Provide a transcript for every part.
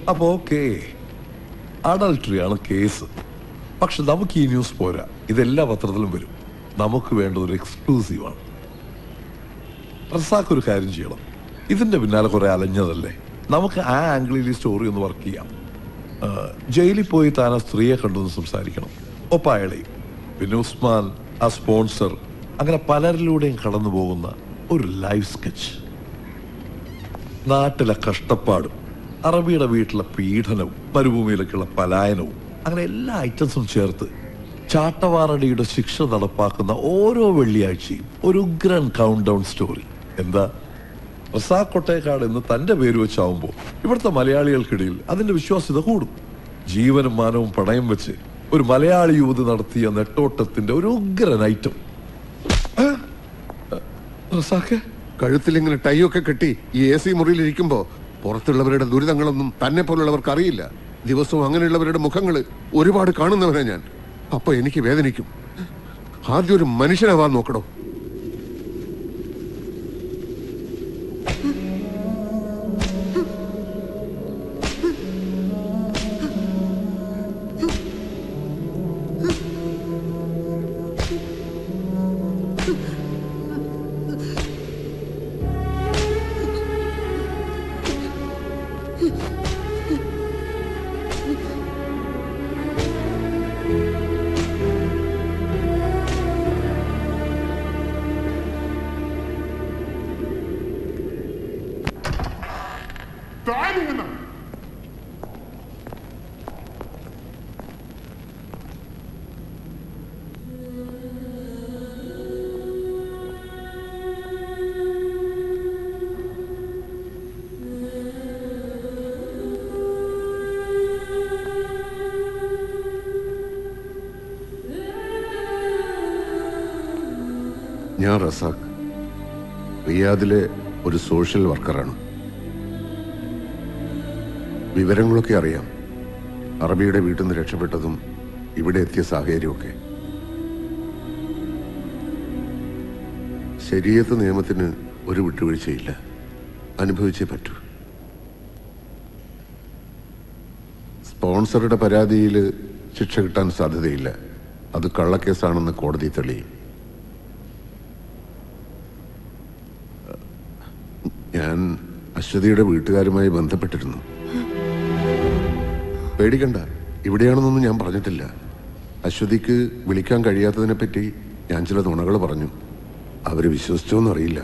അപ്പോൾ okay, അഡൾട്ടറിയാണ് case. പക്ഷെ നമുക്ക് ഈ ന്യൂസ് പോരാ, ഇതെല്ലാ പത്രത്തിലും വരും. നമുക്ക് വേണ്ടത് ഒരു എക്സ്ക്ലൂസീവാണ്. റസാഖ് ഒരു കാര്യം ചെയ്യണം, ഇതിന്റെ പിന്നാലെ കുറെ അലഞ്ഞതല്ലേ, നമുക്ക് ആ ആംഗിളിൽ ഈ സ്റ്റോറി ഒന്ന് വർക്ക് ചെയ്യാം. ജയിലിൽ പോയി താൻ ആ സ്ത്രീയെ കണ്ടൊന്ന് സംസാരിക്കണം, ഒപ്പം അയാളെയും. പിന്നെ ഉസ്മാൻ, ആ സ്പോൺസർ, അങ്ങനെ പലരിലൂടെയും കടന്നു പോകുന്ന ഒരു ലൈവ് സ്കെച്ച്. നാട്ടിലെ കഷ്ടപ്പാടും അറബിയുടെ വീട്ടിലെ പീഡനവും മരുഭൂമിയിലേക്കുള്ള പലായനവും അങ്ങനെ എല്ലാ ഐറ്റംസും ചേർത്ത് ചാട്ടവാറടിയുടെ ശിക്ഷ നടപ്പാക്കുന്ന ഓരോ വെള്ളിയാഴ്ചയും ഒരു ഉഗ്രൻ കൗണ്ട് ഡൗൺ സ്റ്റോറി. എന്താ, റസാഖ് കൊട്ടേക്കാട് എന്ന് തന്റെ പേര് വെച്ചാവുമ്പോൾ ഇവിടുത്തെ മലയാളികൾക്കിടയിൽ അതിന്റെ വിശ്വാസ്യത കൂടും. ജീവനും മാനവും പണയം വെച്ച് ഒരു മലയാളി യുവതി നടത്തിയ നെട്ടോട്ടത്തിന്റെ ഒരു ഉഗ്രൻ ഐറ്റം. റസാഖ് കഴുത്തിലിങ്ങനെ ടൈയൊക്കെ കെട്ടി ഈ AC മുറിയിൽ ഇരിക്കുമ്പോ പുറത്തുള്ളവരുടെ ദുരിതങ്ങളൊന്നും തന്നെ പോലുള്ളവർക്ക് അറിയില്ല. ദിവസവും അങ്ങനെയുള്ളവരുടെ മുഖങ്ങൾ ഒരുപാട് കാണുന്നവരാ ഞാൻ. അപ്പൊ എനിക്ക് വേദനിക്കും. ആദ്യം ഒരു മനുഷ്യനാവാൻ നോക്കണോ. ഞാൻ റസാഖ്, റിയാദിലെ ഒരു സോഷ്യൽ വർക്കറാണ്. വിവരങ്ങളൊക്കെ അറിയാം. അറബിയുടെ വീട്ടിൽ നിന്ന് രക്ഷപ്പെട്ടതും ഇവിടെ എത്തിയ സാഹചര്യമൊക്കെ. ശരീഅത്ത് നിയമത്തിന് ഒരു വിട്ടുവീഴ്ചയില്ല, അനുഭവിച്ചേ പറ്റൂ. സ്പോൺസറുടെ പരാതിയിൽ ശിക്ഷ കിട്ടാൻ സാധ്യതയില്ല. അത് കള്ളക്കേസാണെന്ന് കോടതി തെളിയും. ഞാൻ അശ്വതിയുടെ വീട്ടുകാരുമായി ബന്ധപ്പെട്ടിരുന്നു. പേടിക്കണ്ട, ഇവിടെയാണെന്നൊന്നും ഞാൻ പറഞ്ഞിട്ടില്ല. അശ്വതിക്ക് വിളിക്കാൻ കഴിയാത്തതിനെ പറ്റി ഞാൻ ചില നുണകൾ പറഞ്ഞു. അവര് വിശ്വസിച്ചോന്നും അറിയില്ല.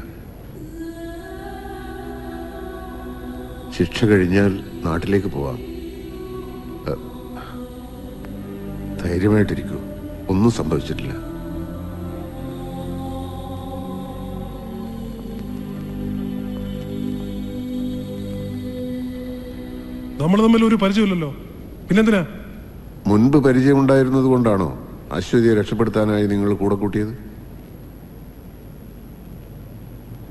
ശിക്ഷ കഴിഞ്ഞാൽ നാട്ടിലേക്ക് പോവാം. ധൈര്യമായിട്ടിരിക്കൂ, ഒന്നും സംഭവിച്ചിട്ടില്ല. നമ്മൾ തമ്മിൽ ഒരു പരിചയമില്ലല്ലോ, പിന്നെന്തിനാ? മുൻപ് പരിചയമുണ്ടായിരുന്നത് കൊണ്ടാണോ അശ്വതിയെ രക്ഷപ്പെടുത്താനായി നിങ്ങൾ കൂടെ കൂട്ടിയത്?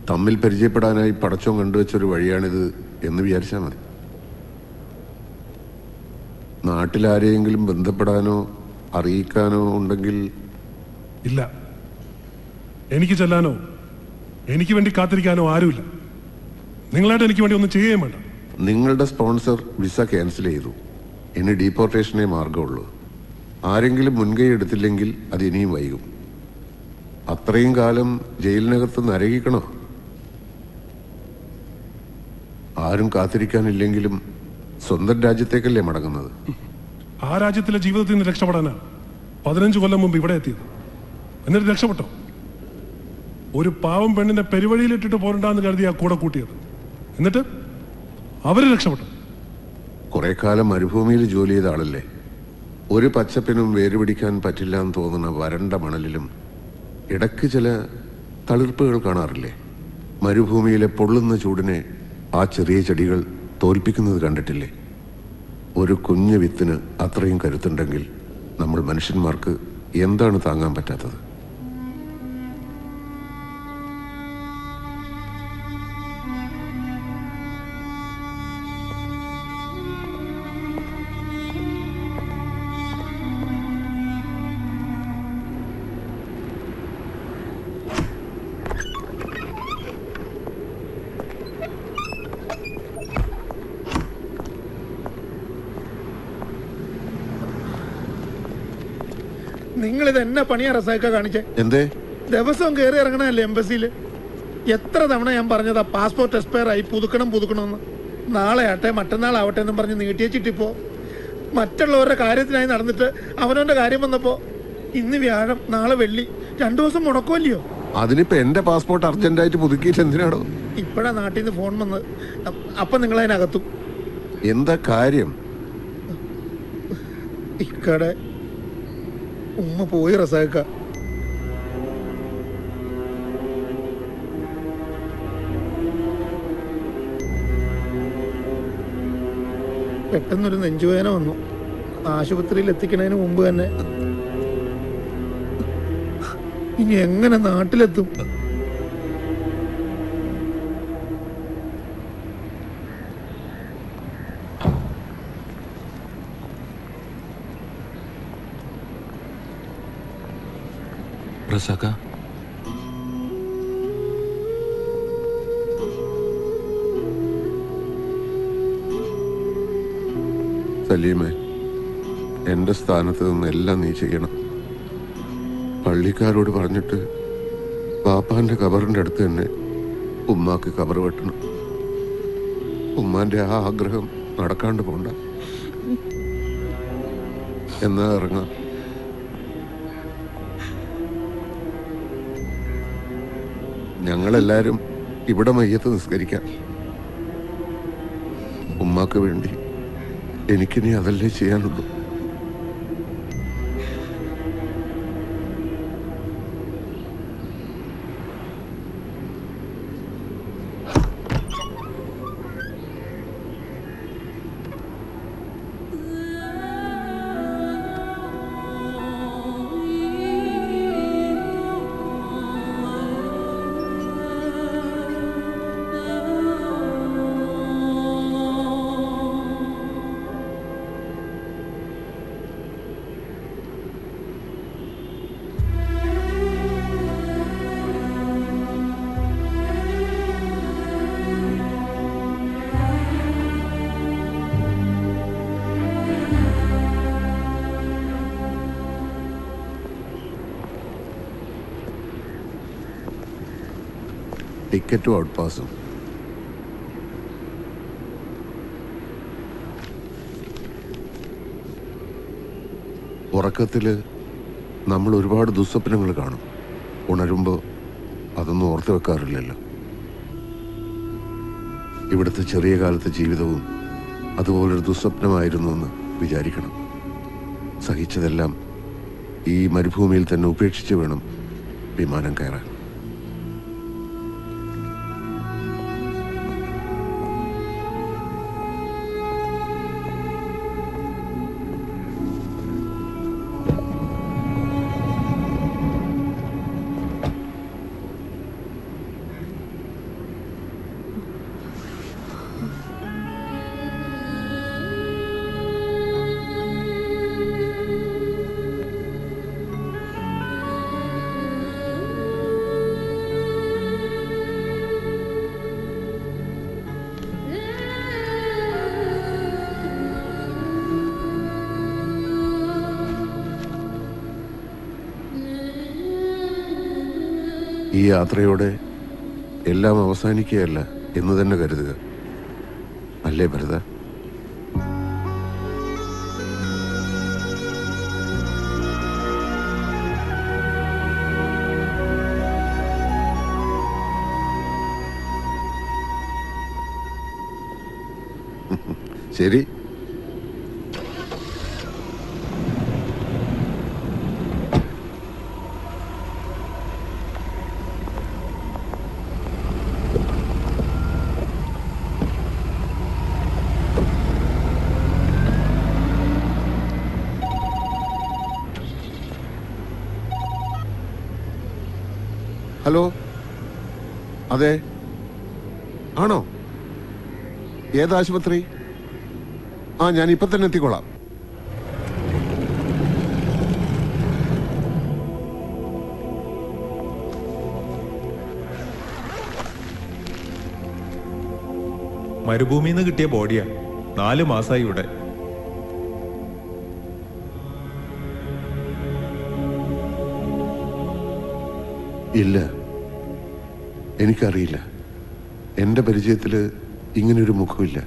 തമ്മിൽ പരിചയപ്പെടാനായി പടച്ചോൻ കണ്ടുവച്ചൊരു വഴിയാണിത് എന്ന് വിചാരിച്ചാൽ മതി. നാട്ടിലാരെയെങ്കിലും ബന്ധപ്പെടാനോ അറിയിക്കാനോ ഉണ്ടെങ്കിൽ? ഇല്ല, എനിക്ക് ചെല്ലാനോ എനിക്ക് വേണ്ടി കാത്തിരിക്കാനോ ആരുമില്ല. നിങ്ങളായിട്ട് എനിക്ക് വേണ്ടി ഒന്നും ചെയ്യുകയും വേണ്ട. നിങ്ങളുടെ സ്പോൺസർ വിസ ക്യാൻസൽ ചെയ്തു. ഇനി ഡീപ്പോർട്ടേഷനേ മാർഗമുള്ളൂ. ആരെങ്കിലും മുൻകൈ എടുത്തില്ലെങ്കിൽ അത് ഇനിയും വൈകും. അത്രയും കാലം ജയിലിനകത്ത് നരകിക്കണോ? ആരും കാത്തിരിക്കാനില്ലെങ്കിലും സ്വന്തം രാജ്യത്തേക്കല്ലേ മടങ്ങുന്നത്? ആ രാജ്യത്തിലെ ജീവിതത്തിൽ നിന്ന് രക്ഷപ്പെടാനാ 15 കൊല്ലം മുമ്പ് ഇവിടെ എത്തിയത്. എന്നിട്ട് രക്ഷപ്പെട്ടോ? ഒരു പാവം പെണ്ണിനെ പെരുവഴിയിലിട്ടിട്ട് പോരണ്ടാന്ന് കരുതി ആ കൂടെ കൂട്ടിയത്. എന്നിട്ട് അവര് രക്ഷപ്പെട്ടു. കുറെ കാലം മരുഭൂമിയിൽ ജോലി ചെയ്ത ആളല്ലേ. ഒരു പച്ചപ്പിനും വേരുപിടിക്കാൻ പറ്റില്ല എന്ന് തോന്നുന്ന വരണ്ട മണലിലും ഇടയ്ക്ക് ചില തളിർപ്പുകൾ കാണാറില്ലേ? മരുഭൂമിയിലെ പൊള്ളുന്ന ചൂടിനെ ആ ചെറിയ ചെടികൾ തോൽപ്പിക്കുന്നത് കണ്ടിട്ടില്ലേ? ഒരു കുഞ്ഞു വിത്തിന് അത്രയും കരുത്തുണ്ടെങ്കിൽ നമ്മൾ മനുഷ്യന്മാർക്ക് എന്താണ് താങ്ങാൻ പറ്റാത്തത്? നിങ്ങളിത് എന്നെ പണിയാ റസാക്ക കാണിച്ചേ? എന്തേ? ദിവസവും കയറി ഇറങ്ങണല്ലേ എംബസിയിൽ? എത്ര തവണ ഞാൻ പറഞ്ഞതാ പാസ്പോർട്ട് എക്സ്പയർ ആയി, പുതുക്കണമെന്ന്. നാളെ ആട്ടെ മറ്റന്നാളാവട്ടെ എന്നും പറഞ്ഞ് നീട്ടിയച്ചിട്ടിപ്പോ മറ്റുള്ളവരുടെ കാര്യത്തിനായി നടന്നിട്ട് അവനവന്റെ കാര്യം വന്നപ്പോ ഇന്ന് വ്യാഴം നാളെ വെള്ളി 2 ദിവസം മുടക്കുമല്ലയോ? അതിനിപ്പോ എന്റെ പാസ്പോർട്ട് അർജന്റായിട്ട് പുതുക്കിയിട്ട് എന്തിനാണോ? ഇപ്പഴാ നാട്ടിൽ നിന്ന് ഫോൺ വന്നത്. അപ്പൊ നിങ്ങൾ അതിനകത്തും. എന്താ കാര്യം? ഇക്കടെ ഉമ്മ പോയി റസാക്ക. പെട്ടെന്നൊരു നെഞ്ചുവേദന വന്നു. ആശുപത്രിയിൽ എത്തിക്കുന്നതിന് മുമ്പ് തന്നെ. ഇനി എങ്ങനെ നാട്ടിലെത്തും? റസാക്ക, സലീമേ, എന്റെ സ്ഥാനത്ത് നിന്ന് എല്ലാം നീ ചെയ്യണം. പള്ളിക്കാരോട് പറഞ്ഞിട്ട് പാപ്പാന്റെ കബറിന്റെ അടുത്ത് തന്നെ ഉമ്മാക്ക് കബർ വെട്ടണം. ഉമ്മാന്റെ ആ ആഗ്രഹം നടക്കാണ്ട് പോണ്ട. എന്നാ ഇറങ്ങാം. ഞങ്ങളെല്ലാരും ഇവിടെ മയ്യത്ത് നിസ്കരിക്കാം. ഉമ്മാക്ക് വേണ്ടി എനിക്കിനി അതല്ലേ ചെയ്യാനുള്ളൂ. ടിക്കറ്റും ഔട്ട് പാസും. ഉറക്കത്തില് നമ്മൾ ഒരുപാട് ദുസ്വപ്നങ്ങൾ കാണും. ഉണരുമ്പോൾ അതൊന്നും ഓർത്ത് വെക്കാറില്ലല്ലോ. ഇവിടുത്തെ ചെറിയ കാലത്തെ ജീവിതവും അതുപോലൊരു ദുസ്വപ്നമായിരുന്നു എന്ന് വിചാരിക്കണം. സഹിച്ചതെല്ലാം ഈ മരുഭൂമിയിൽ തന്നെ ഉപേക്ഷിച്ച് വേണം വിമാനം കയറാൻ. ഈ യാത്രയോടെ എല്ലാം അവസാനിക്കുകയല്ല എന്ന് തന്നെ കരുതുക. അല്ലേ ഭരത? ശരി. ഹലോ, അതെ, ആണോ? ഏതാശുപത്രി? ഞാൻ ഇപ്പൊ തന്നെ എത്തിക്കോളാം. മരുഭൂമിയിൽ നിന്ന് കിട്ടിയ ബോഡിയാ. 4 മാസമായി ഇവിടെ. ഇല്ല, എനിക്കറിയില്ല. എൻ്റെ പരിചയത്തിൽ ഇങ്ങനെയൊരു മുഖമില്ല.